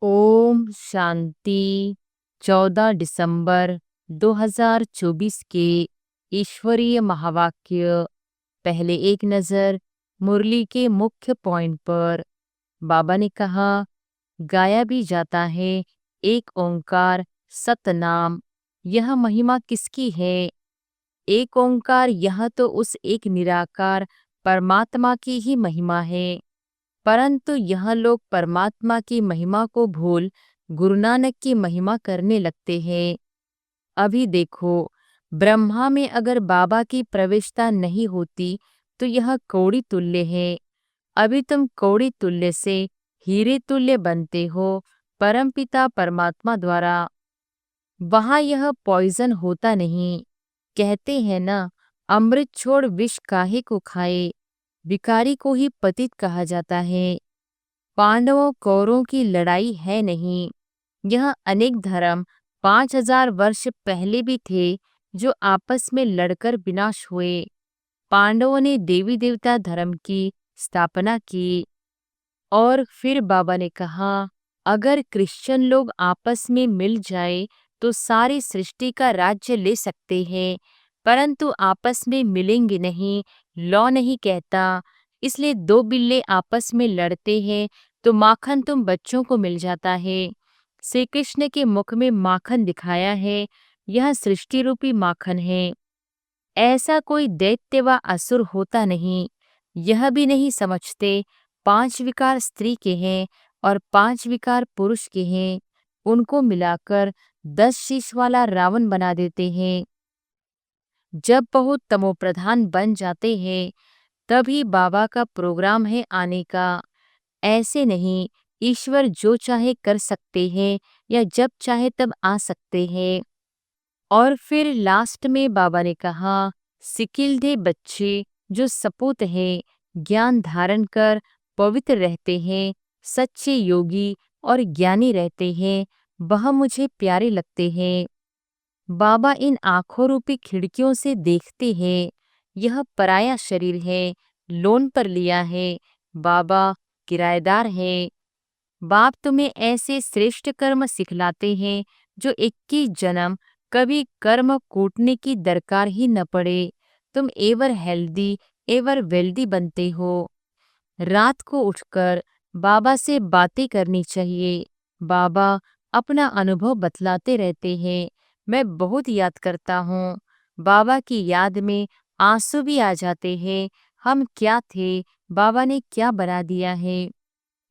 ओम शांति। 14 दिसंबर 2024 के ईश्वरीय महावाक्य। पहले एक नज़र मुरली के मुख्य पॉइंट पर। बाबा ने कहा, गाया भी जाता है एक ओंकार सतनाम। यह महिमा किसकी है? एक ओंकार, यह तो उस एक निराकार परमात्मा की ही महिमा है। परंतु यह लोग परमात्मा की महिमा को भूल गुरु नानक की महिमा करने लगते हैं। अभी देखो, ब्रह्मा में अगर बाबा की प्रविष्टता नहीं होती तो यह कौड़ी तुल्य है। अभी तुम कौड़ी तुल्य से हीरे तुल्य बनते हो परमपिता परमात्मा द्वारा। वहां यह पॉइजन होता नहीं। कहते हैं ना, अमृत छोड़ विष काहे को खाए। भिखारी को ही पतित कहा जाता है। पांडवों कौरवों की लड़ाई है नहीं। यह अनेक धर्म 5000 वर्ष पहले भी थे जो आपस में लड़कर विनाश हुए। पांडवों ने देवी देवता धर्म की स्थापना की। और फिर बाबा ने कहा, अगर क्रिश्चियन लोग आपस में मिल जाए तो सारी सृष्टि का राज्य ले सकते हैं, परंतु आपस में मिलेंगे नहीं। लॉ नहीं कहता। इसलिए दो बिल्ले आपस में लड़ते हैं तो माखन तुम बच्चों को मिल जाता है। श्री कृष्ण के मुख में माखन दिखाया है, यह सृष्टि रूपी माखन है। ऐसा कोई दैत्य व असुर होता नहीं। यह भी नहीं समझते 5 विकार स्त्री के हैं और 5 विकार पुरुष के हैं। उनको मिलाकर 10 शीश वाला रावण बना देते हैं। जब बहुत तमोप्रधान बन जाते हैं तभी बाबा का प्रोग्राम है आने का। ऐसे नहीं, ईश्वर जो चाहे कर सकते हैं या जब चाहे तब आ सकते हैं। और फिर लास्ट में बाबा ने कहा, सिकिलधे बच्चे जो सपूत हैं, ज्ञान धारण कर पवित्र रहते हैं, सच्चे योगी और ज्ञानी रहते हैं, वह मुझे प्यारे लगते हैं। बाबा इन आंखों रूपी खिड़कियों से देखते हैं। यह पराया शरीर है, लोन पर लिया है। बाबा किराएदार है। बाप तुम्हें ऐसे श्रेष्ठ कर्म सिखलाते हैं जो 21 जन्म कभी कर्म कूटने की दरकार ही न पड़े। तुम एवर हेल्दी एवर वेल्दी बनते हो। रात को उठकर बाबा से बातें करनी चाहिए। बाबा अपना अनुभव बतलाते रहते हैं। मैं बहुत याद करता हूँ। बाबा की याद में आंसू भी आ जाते हैं। हम क्या थे, बाबा ने क्या बना दिया है।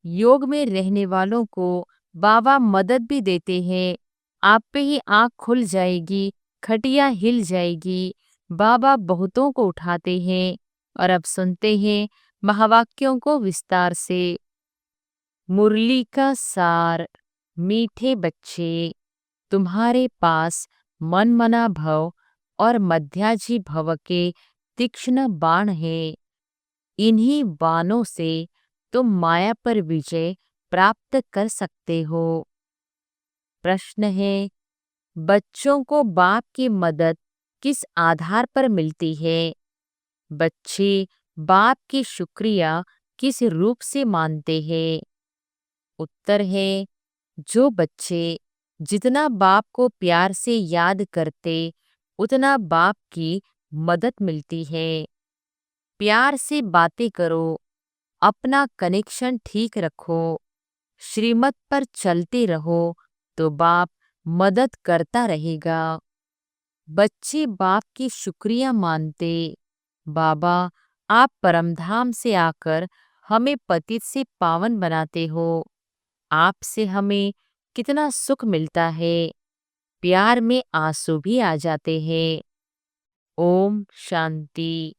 योग में रहने वालों को बाबा मदद भी देते हैं। आप पे ही आंख खुल जाएगी, खटिया हिल जाएगी। बाबा बहुतों को उठाते हैं। और अब सुनते हैं महावाक्यों को विस्तार से। मुरली का सार। मीठे बच्चे, तुम्हारे पास मनमना भव और मध्याजी भव के तीक्ष्ण बाण है। इन्हीं बाणों से तुम माया पर विजय प्राप्त कर सकते हो। प्रश्न है, बच्चों को बाप की मदद किस आधार पर मिलती है? बच्चे बाप की शुक्रिया किस रूप से मानते हैं? उत्तर है, जो बच्चे जितना बाप को प्यार से याद करते उतना बाप की मदद मिलती है। प्यार से बातें करो, अपना कनेक्शन ठीक रखो, श्रीमत पर चलते रहो तो बाप मदद करता रहेगा। बच्चे बाप की शुक्रिया मानते। बाबा, आप परमधाम से आकर हमें पतित से पावन बनाते हो। आपसे हमें कितना सुख मिलता है। प्यार में आंसू भी आ जाते हैं। ओम शांति।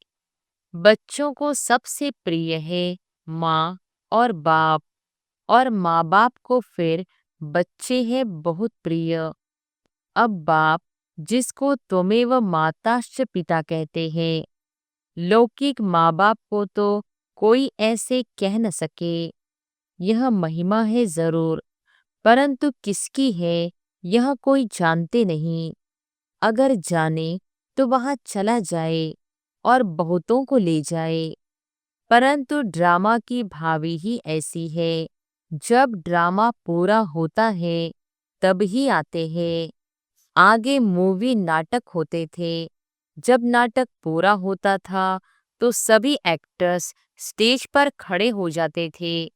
बच्चों को सबसे प्रिय है माँ और बाप, और माँ बाप को फिर बच्चे हैं बहुत प्रिय। अब बाप, जिसको त्वमेव माताश्च पिता कहते हैं, लौकिक माँ बाप को तो कोई ऐसे कह न सके। यह महिमा है जरूर, परंतु किसकी है यह कोई जानते नहीं। अगर जाने तो वहां चला जाए और बहुतों को ले जाए। परंतु ड्रामा की भावी ही ऐसी है। जब ड्रामा पूरा होता है तब ही आते हैं। आगे मूवी नाटक होते थे। जब नाटक पूरा होता था तो सभी एक्टर्स स्टेज पर खड़े हो जाते थे।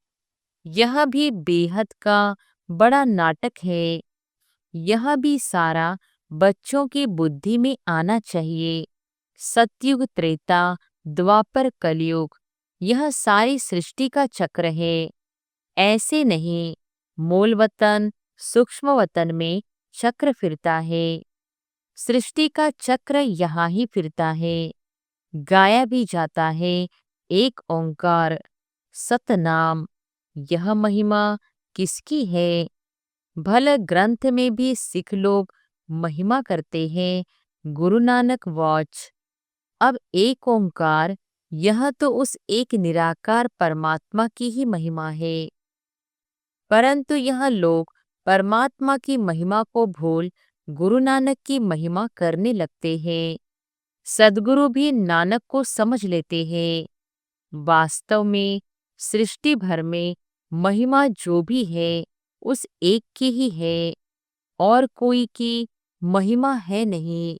यह भी बेहद का बड़ा नाटक है। यह भी सारा बच्चों की बुद्धि में आना चाहिए। सतयुग, त्रेता, द्वापर, कलयुग, यह सारी सृष्टि का चक्र है। ऐसे नहीं, मूल वतन, सूक्ष्म वतन में चक्र फिरता है। सृष्टि का चक्र यहाँ ही फिरता है। गाया भी जाता है एक ओंकार, सतनाम। यह महिमा किसकी है? भले ग्रंथ में भी सिख लोग महिमा करते हैं गुरु नानक वॉच। अब एक ओंकार, यह तो उस एक निराकार परमात्मा की ही महिमा है। परंतु यह लोग परमात्मा की महिमा को भूल गुरु नानक की महिमा करने लगते हैं। सद्गुरु भी नानक को समझ लेते हैं। वास्तव में सृष्टि भर में महिमा जो भी है उस एक की ही है, और कोई की महिमा है नहीं।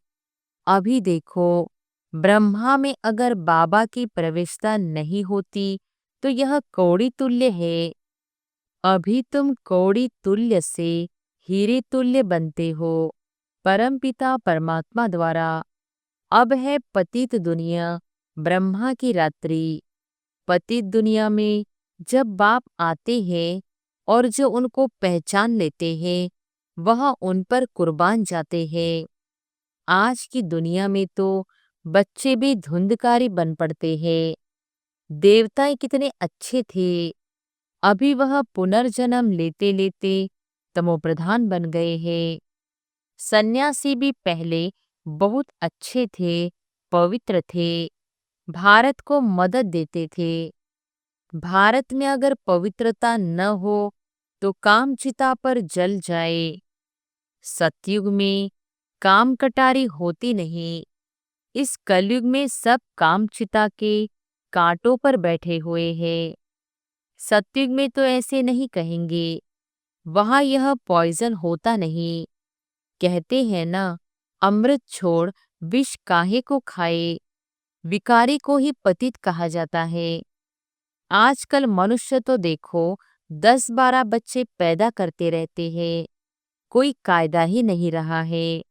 अभी देखो, ब्रह्मा में अगर बाबा की प्रवेशता नहीं होती तो यह कौड़ी तुल्य है। अभी तुम कौड़ी तुल्य से हीरे तुल्य बनते हो परमपिता परमात्मा द्वारा। अब है पतित दुनिया, ब्रह्मा की रात्रि। पतित दुनिया में जब बाप आते हैं और जो उनको पहचान लेते हैं वह उन पर कुर्बान जाते हैं। आज की दुनिया में तो बच्चे भी धुंधकारी बन पड़ते हैं। देवताएं कितने अच्छे थे, अभी वह पुनर्जन्म लेते लेते तमोप्रधान बन गए हैं। सन्यासी भी पहले बहुत अच्छे थे, पवित्र थे, भारत को मदद देते थे। भारत में अगर पवित्रता न हो तो काम चिता पर जल जाए। सतयुग में काम कटारी होती नहीं। इस कलयुग में सब काम चिता के कांटों पर बैठे हुए हैं। सतयुग में तो ऐसे नहीं कहेंगे, वहां यह पॉइजन होता नहीं। कहते हैं ना, अमृत छोड़ विष काहे को खाए। विकारी को ही पतित कहा जाता है। आजकल मनुष्य तो देखो 10-12 बच्चे पैदा करते रहते हैं, कोई कायदा ही नहीं रहा है।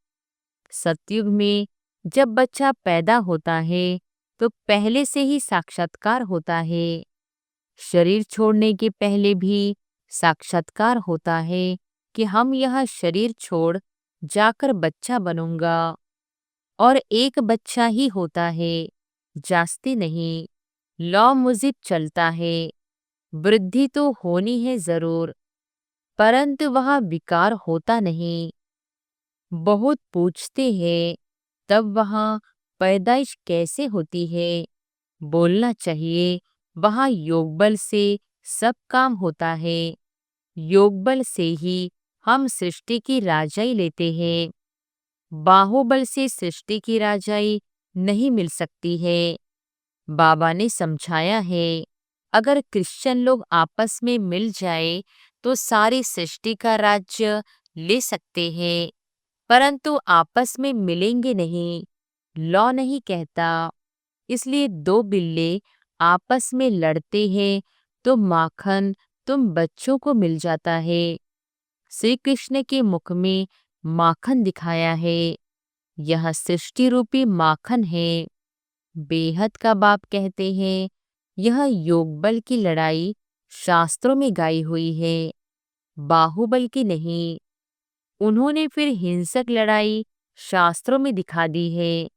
सतयुग में जब बच्चा पैदा होता है तो पहले से ही साक्षात्कार होता है। शरीर छोड़ने के पहले भी साक्षात्कार होता है कि हम यह शरीर छोड़ जाकर बच्चा बनूंगा। और एक बच्चा ही होता है, जास्ती नहीं। लौ मुजिब चलता है। वृद्धि तो होनी है जरूर, परंतु वह विकार होता नहीं। बहुत पूछते हैं तब वहाँ पैदाइश कैसे होती है? बोलना चाहिए, वहाँ योग बल से सब काम होता है। योग बल से ही हम सृष्टि की राजाई लेते हैं। बाहुबल से सृष्टि की राजाई नहीं मिल सकती है। बाबा ने समझाया है, अगर क्रिश्चियन लोग आपस में मिल जाए तो सारी सृष्टि का राज्य ले सकते हैं, परंतु आपस में मिलेंगे नहीं। लॉ नहीं कहता। इसलिए दो बिल्ले आपस में लड़ते हैं तो माखन तुम बच्चों को मिल जाता है। श्री कृष्ण के मुख में माखन दिखाया है। यह सृष्टि रूपी माखन है। बेहद का बाप कहते हैं, यह योग बल की लड़ाई शास्त्रों में गाई हुई है, बाहुबल की नहीं। उन्होंने फिर हिंसक लड़ाई शास्त्रों में दिखा दी है।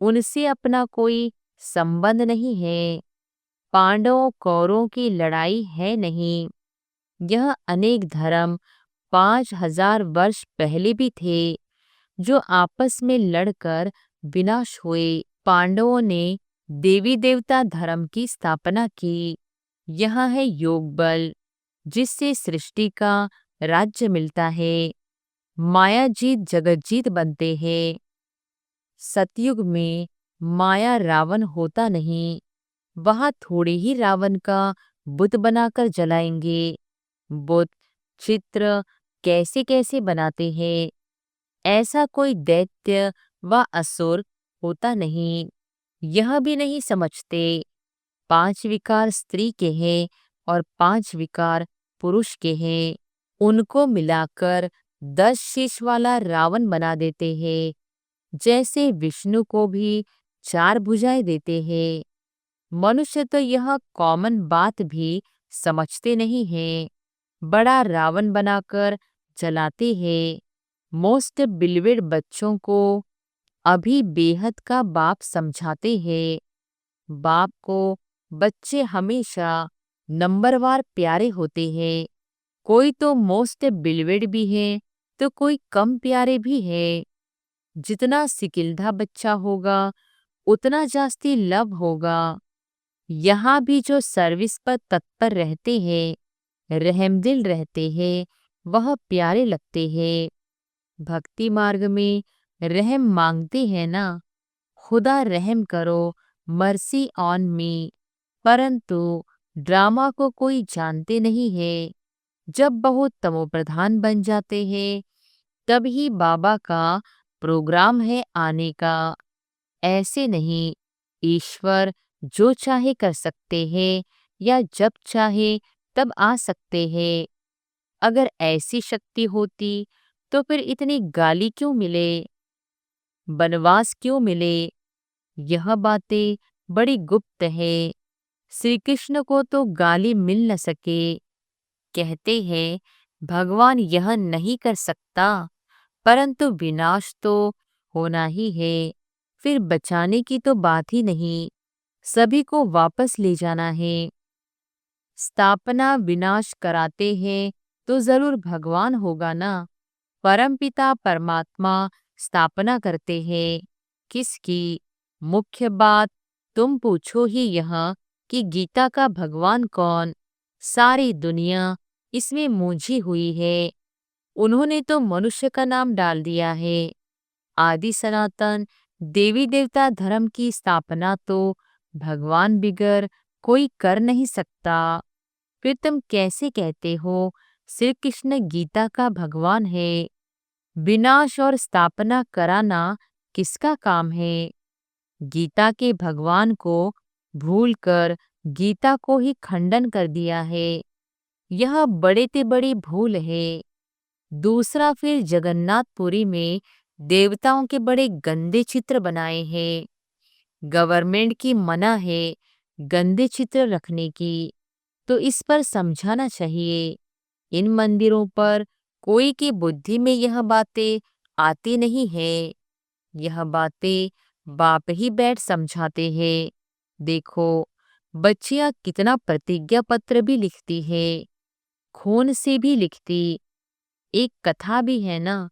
उनसे अपना कोई संबंध नहीं है। पांडवों कौरवों की लड़ाई है नहीं। यह अनेक धर्म 5000 वर्ष पहले भी थे जो आपस में लड़कर विनाश हुए। पांडवों ने देवी देवता धर्म की स्थापना की। यह है योग बल, जिससे सृष्टि का राज्य मिलता है। माया जीत जगत जीत बनते हैं। सतयुग में माया रावण होता नहीं, वहां थोड़े ही रावण का बुत बनाकर जलाएंगे। बुत चित्र कैसे कैसे बनाते हैं। ऐसा कोई दैत्य व असुर होता नहीं। यह भी नहीं समझते 5 विकार स्त्री के हैं और 5 विकार पुरुष के हैं। उनको मिलाकर 10 शीश वाला रावण बना देते हैं। जैसे विष्णु को भी 4 भुजाएं देते हैं। मनुष्य तो यह कॉमन बात भी समझते नहीं हैं। बड़ा रावण बनाकर जलाते हैं। मोस्ट बिलीवेड बच्चों को अभी बेहद का बाप समझाते हैं। बाप को बच्चे हमेशा नंबरवार प्यारे होते हैं। कोई तो मोस्ट बिलीवेड भी है तो कोई कम प्यारे भी है। जितना सिकिल्धा बच्चा होगा उतना जास्ती लव होगा। यहाँ भी जो सर्विस पर तत्पर रहते हैं, रहमदिल रहते हैं, वह प्यारे लगते हैं। भक्ति मार्ग में रहम मांगते हैं ना, खुदा रहम करो, मर्सी ऑन मी। परंतु ड्रामा को कोई जानते नहीं है। जब बहुत तमोप्रधान बन जाते हैं तभी बाबा का प्रोग्राम है आने का। ऐसे नहीं, ईश्वर जो चाहे कर सकते हैं या जब चाहे तब आ सकते हैं। अगर ऐसी शक्ति होती तो फिर इतनी गाली क्यों मिले, बनवास क्यों मिले। यह बातें बड़ी गुप्त है। श्री कृष्ण को तो गाली मिल न सके। कहते हैं भगवान यह नहीं कर सकता, परंतु विनाश तो होना ही है। फिर बचाने की तो बात ही नहीं, सभी को वापस ले जाना है। स्थापना विनाश कराते हैं तो जरूर भगवान होगा ना। परमपिता परमात्मा स्थापना करते हैं। किसकी? मुख्य बात तुम पूछो ही यह कि गीता का भगवान कौन। सारी दुनिया इसमें मूंझी हुई है। उन्होंने तो मनुष्य का नाम डाल दिया है। आदि सनातन देवी देवता धर्म की स्थापना तो भगवान बिगर कोई कर नहीं सकता। फिर तुम कैसे कहते हो श्री कृष्ण गीता का भगवान है? विनाश और स्थापना कराना किसका काम है? गीता के भगवान को भूलकर गीता को ही खंडन कर दिया है। यह बड़े ते बड़ी भूल है। दूसरा, फिर जगन्नाथपुरी में देवताओं के बड़े गंदे चित्र बनाए हैं। गवर्नमेंट की मना है गंदे चित्र रखने की, तो इस पर समझाना चाहिए। इन मंदिरों पर कोई की बुद्धि में यह बातें आती नहीं है। यह बातें बाप ही बैठ समझाते हैं। देखो, बच्चियां कितना प्रतिज्ञा पत्र भी लिखती है, खून से भी लिखती। एक कथा भी है ना,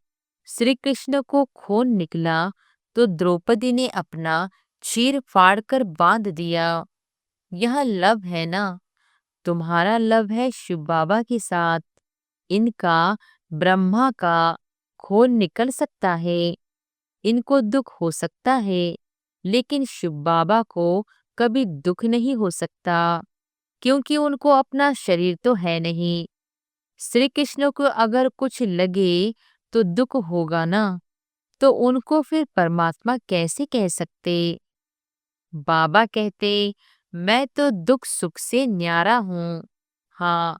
श्री कृष्ण को खून निकला तो द्रौपदी ने अपना चीर फाड़ कर बांध दिया। यह लव है ना, तुम्हारा लव है शिव बाबा के साथ। इनका ब्रह्मा का खून निकल सकता है, इनको दुख हो सकता है, लेकिन शिव बाबा को कभी दुख नहीं हो सकता, क्योंकि उनको अपना शरीर तो है नहीं। श्री कृष्ण को अगर कुछ लगे तो दुख होगा ना, तो उनको फिर परमात्मा कैसे कह सकते। बाबा कहते मैं तो दुख सुख से न्यारा हूँ। हाँ,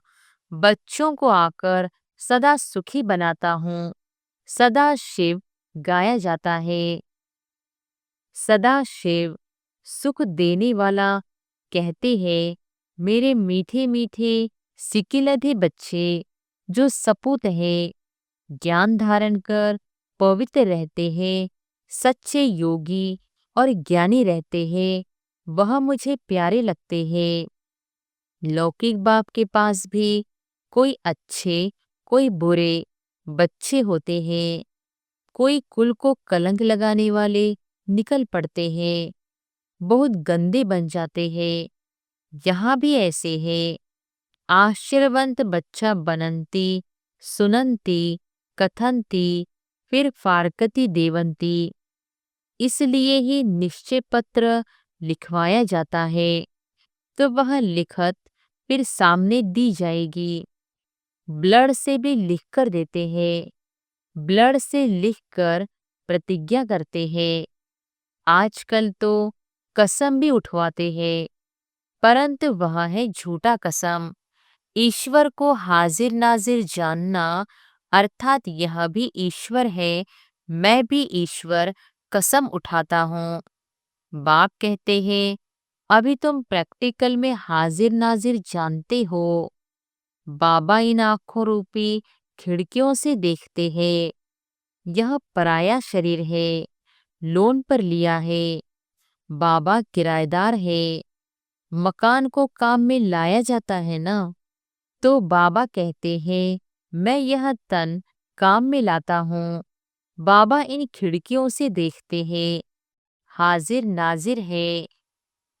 बच्चों को आकर सदा सुखी बनाता हूँ। सदा शिव गाया जाता है। सदा शिव सुख देने वाला। कहते हैं मेरे मीठे मीठे सिकिलधे बच्चे जो सपूत है, ज्ञान धारण कर पवित्र रहते हैं, सच्चे योगी और ज्ञानी रहते हैं, वह मुझे प्यारे लगते हैं। लौकिक बाप के पास भी कोई अच्छे कोई बुरे बच्चे होते हैं। कोई कुल को कलंक लगाने वाले निकल पड़ते हैं, बहुत गंदे बन जाते हैं। यहाँ भी ऐसे है। आश्चर्यवंत बच्चा बनंती सुनंती कथंती फिर फारकती देवंती। इसलिए ही निश्चय पत्र लिखवाया जाता है, तो वह लिखत फिर सामने दी जाएगी। ब्लड से भी लिख कर देते हैं, ब्लड से लिखकर प्रतिज्ञा करते हैं। आजकल तो कसम भी उठवाते हैं, परंतु वह है झूठा कसम। ईश्वर को हाजिर नाजिर जानना अर्थात यह भी ईश्वर है, मैं भी ईश्वर, कसम उठाता हूँ। बाप कहते हैं, अभी तुम प्रैक्टिकल में हाजिर नाजिर जानते हो। बाबा इन आंखों रूपी खिड़कियों से देखते हैं। यह पराया शरीर है, लोन पर लिया है। बाबा किराएदार है। मकान को काम में लाया जाता है ना, तो बाबा कहते हैं, मैं यह तन काम में लाता हूँ। बाबा इन खिड़कियों से देखते हैं, हाजिर नाजिर है।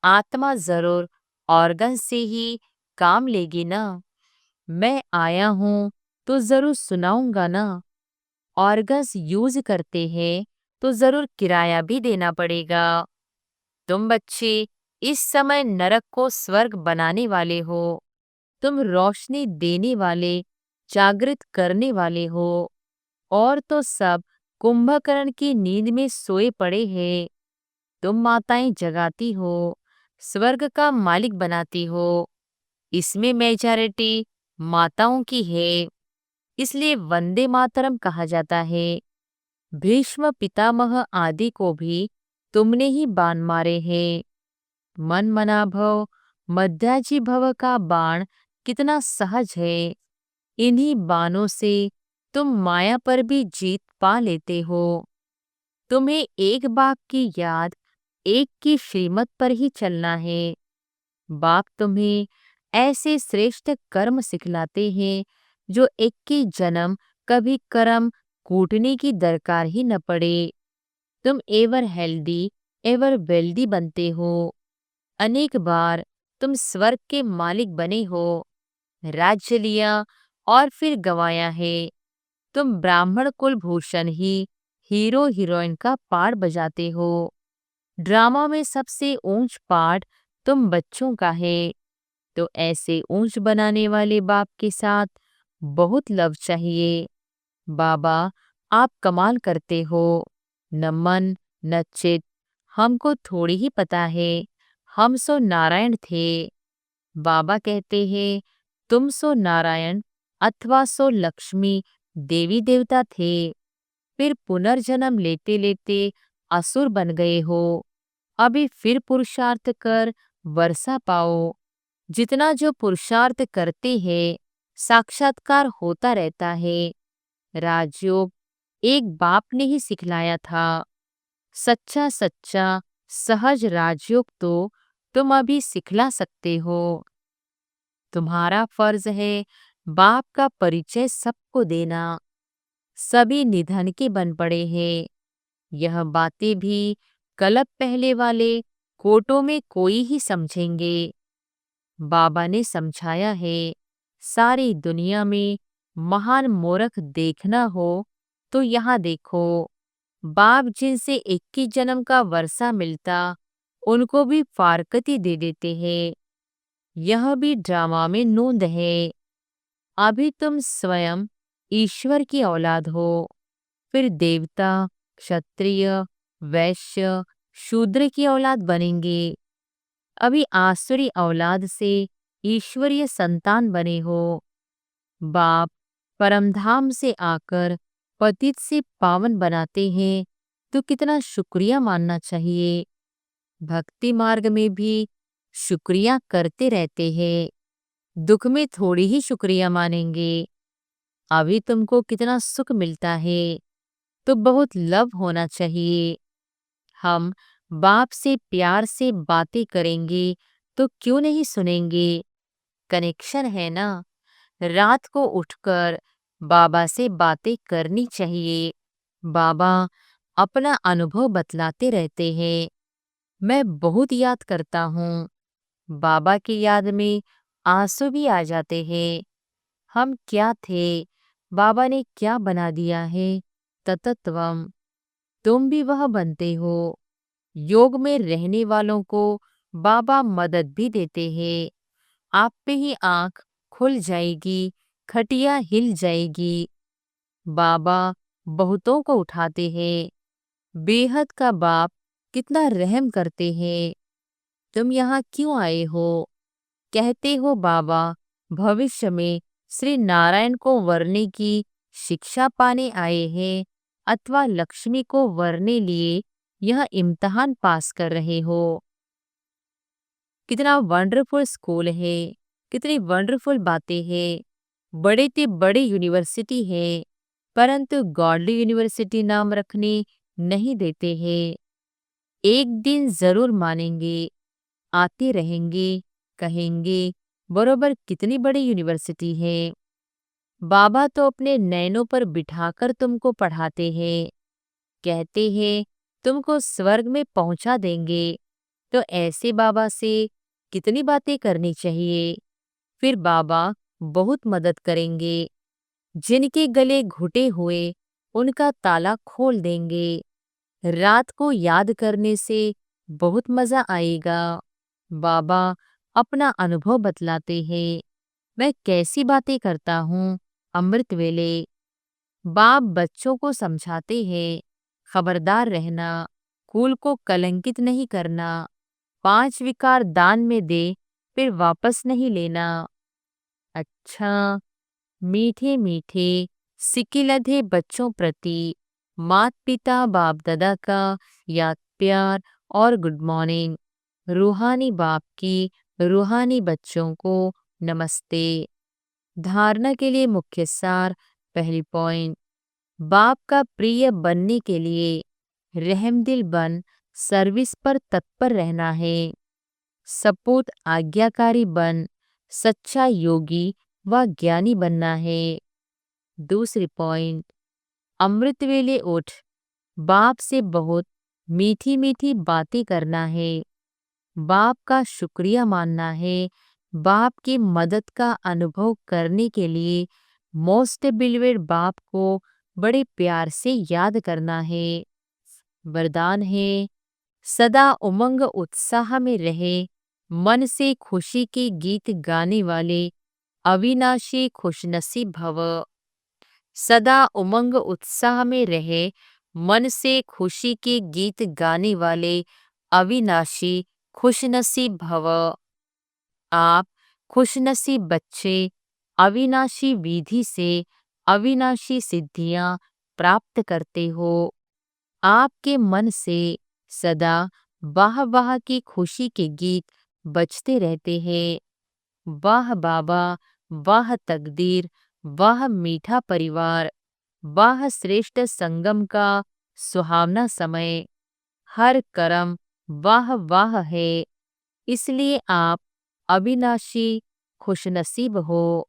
आत्मा जरूर ऑर्गन से ही काम लेगी ना। मैं आया हूँ तो जरूर सुनाऊंगा ना। ऑर्गन्स यूज करते हैं तो जरूर किराया भी देना पड़ेगा। तुम बच्चे इस समय नरक को स्वर्ग बनाने वाले हो। तुम रोशनी देने वाले, जागृत करने वाले हो। और तो सब कुंभकर्ण की नींद में सोए पड़े हैं। तुम माताएं जगाती हो, स्वर्ग का मालिक बनाती हो। इसमें मेजॉरिटी माताओं की है, इसलिए वंदे मातरम कहा जाता है। भीष्म पितामह आदि को भी तुमने ही बाण मारे हैं। मन मना भव, मध्याजी भव का बाण कितना सहज है। इन्हीं बाणों से तुम माया पर भी जीत पा लेते हो। तुम्हें एक बाप की याद, एक की श्रीमत पर ही चलना है। बाप तुम्हें ऐसे श्रेष्ठ कर्म सिखलाते हैं जो एक की जन्म कभी कर्म कूटने की दरकार ही न पड़े। तुम एवर हेल्दी एवर वेल्दी बनते हो। अनेक बार तुम स्वर्ग के मालिक बने हो, राज्य लिया और फिर गंवाया है। तुम ब्राह्मण कुलभूषण ही हीरो हीरोइन का पार्ट बजाते हो। ड्रामा में सबसे ऊंच पार्ट तुम बच्चों का है। तो ऐसे ऊंच बनाने वाले बाप के साथ बहुत लव चाहिए। बाबा आप कमाल करते हो। न मन न चित, हमको थोड़ी ही पता है। हम सो नारायण थे। बाबा कहते हैं, तुम सो नारायण अथवा सो लक्ष्मी देवी देवता थे। फिर पुनर्जन्म लेते लेते असुर बन गए हो। अभी फिर पुरुषार्थ कर वर्षा पाओ। जितना जो पुरुषार्थ करते हैं, साक्षात्कार होता रहता है। राजयोग एक बाप ने ही सिखलाया था। सच्चा सच्चा सहज राजयोग तो तुम अभी सिखला सकते हो। तुम्हारा फर्ज है बाप का परिचय सबको देना। सभी निधन के बन पड़े हैं। यह बातें भी कलप पहले वाले कोटों में कोई ही समझेंगे। बाबा ने समझाया है, सारी दुनिया में महान मूर्ख देखना हो तो यहाँ देखो। बाप जिनसे 21 जन्म का वर्षा मिलता, उनको भी फारकती दे देते हैं। यह भी ड्रामा में नोंद है। अभी तुम स्वयं ईश्वर की औलाद हो, फिर देवता, क्षत्रिय, वैश्य, शूद्र की औलाद बनेंगे। अभी आसुरी औलाद से ईश्वरीय संतान बने हो। बाप परमधाम से आकर पतित से पावन बनाते हैं, तो कितना शुक्रिया मानना चाहिए। भक्ति मार्ग में भी शुक्रिया करते रहते हैं, दुख में थोड़ी ही शुक्रिया मानेंगे। अभी तुमको कितना सुख मिलता है, तो बहुत लव होना चाहिए। हम बाप से प्यार से बातें करेंगे तो क्यों नहीं सुनेंगे। कनेक्शन है ना। रात को उठकर बाबा से बातें करनी चाहिए। बाबा अपना अनुभव बतलाते रहते हैं। मैं बहुत याद करता हूँ। बाबा की याद में आंसू भी आ जाते हैं। हम क्या थे, बाबा ने क्या बना दिया है। ततत्वम, तुम भी वह बनते हो। योग में रहने वालों को बाबा मदद भी देते हैं। आप पे ही आंख खुल जाएगी, खटिया हिल जाएगी। बाबा बहुतों को उठाते हैं। बेहद का बाप कितना रहम करते हैं। तुम यहाँ क्यों आए हो? कहते हो बाबा भविष्य में श्री नारायण को वरने की शिक्षा पाने आए हैं अथवा लक्ष्मी को वरने लिए यह इम्तिहान पास कर रहे हो। कितना वंडरफुल स्कूल है, कितनी वंडरफुल बातें हैं। बड़े ते बड़े यूनिवर्सिटी है, परंतु गॉडली यूनिवर्सिटी नाम रखने नहीं देते हैं। एक दिन जरूर मानेंगे, आते रहेंगे, कहेंगे बरोबर कितनी बड़ी यूनिवर्सिटी है। बाबा तो अपने नैनों पर बिठाकर तुमको पढ़ाते हैं, कहते हैं तुमको स्वर्ग में पहुंचा देंगे। तो ऐसे बाबा से कितनी बातें करनी चाहिए। फिर बाबा बहुत मदद करेंगे। जिनके गले घुटे हुए उनका ताला खोल देंगे। रात को याद करने से बहुत मजा आएगा। बाबा अपना अनुभव बतलाते हैं। मैं कैसी बातें करता हूँ अमृत वेले। बाप बच्चों को समझाते हैं, खबरदार रहना, कुल को कलंकित नहीं करना, 5 विकार दान में दे फिर वापस नहीं लेना। अच्छा, मीठे मीठे सिकिलधे बच्चों प्रति मात पिता बाप दादा का याद प्यार और गुड मॉर्निंग। रूहानी बाप की रूहानी बच्चों को नमस्ते। धारणा के लिए मुख्य सार। पहली पॉइंट, बाप का प्रिय बनने के लिए रहमदिल बन सर्विस पर तत्पर रहना है। सपूत आज्ञाकारी बन सच्चा योगी व ज्ञानी बनना है। दूसरी पॉइंट, अमृत वेले उठ बाप से बहुत मीठी मीठी बातें करना है। बाप का शुक्रिया मानना है। बाप की मदद का अनुभव करने के लिए मोस्ट बिलीवेड बाप को बड़े प्यार से याद करना है। वरदान है, सदा उमंग उत्साह में रहे, मन से खुशी के गीत गाने वाले अविनाशी खुशनसीब भव। सदा उमंग उत्साह में रहे, मन से खुशी के गीत गाने वाले अविनाशी खुशनसीब भव। आप खुशनसीब बच्चे अविनाशी विधि से अविनाशी सिद्धियां प्राप्त करते हो। आपके मन से सदा वाह वाह की खुशी के गीत बजते रहते हैं। वाह बाबा, वाह तकदीर, वाह मीठा परिवार, वाह श्रेष्ठ संगम का सुहावना समय। हर कर्म वाह वाह है। इसलिए आप अविनाशी खुशनसीब हो।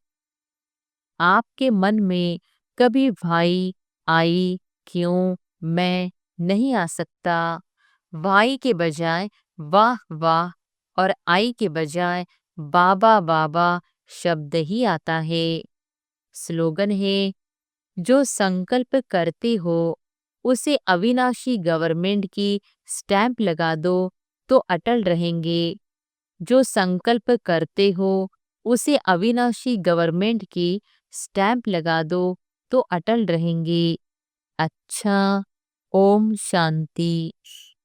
आपके मन में कभी भाई आई क्यों मैं नहीं आ सकता। वाई के बजाय वाह वाह और आई के बजाय बाबा बाबा शब्द ही आता है। स्लोगन है, जो संकल्प करते हो उसे अविनाशी गवर्नमेंट की स्टैंप लगा दो तो अटल रहेंगे। जो संकल्प करते हो उसे अविनाशी गवर्नमेंट की स्टैंप लगा दो तो अटल रहेंगे। अच्छा, ओम शांति।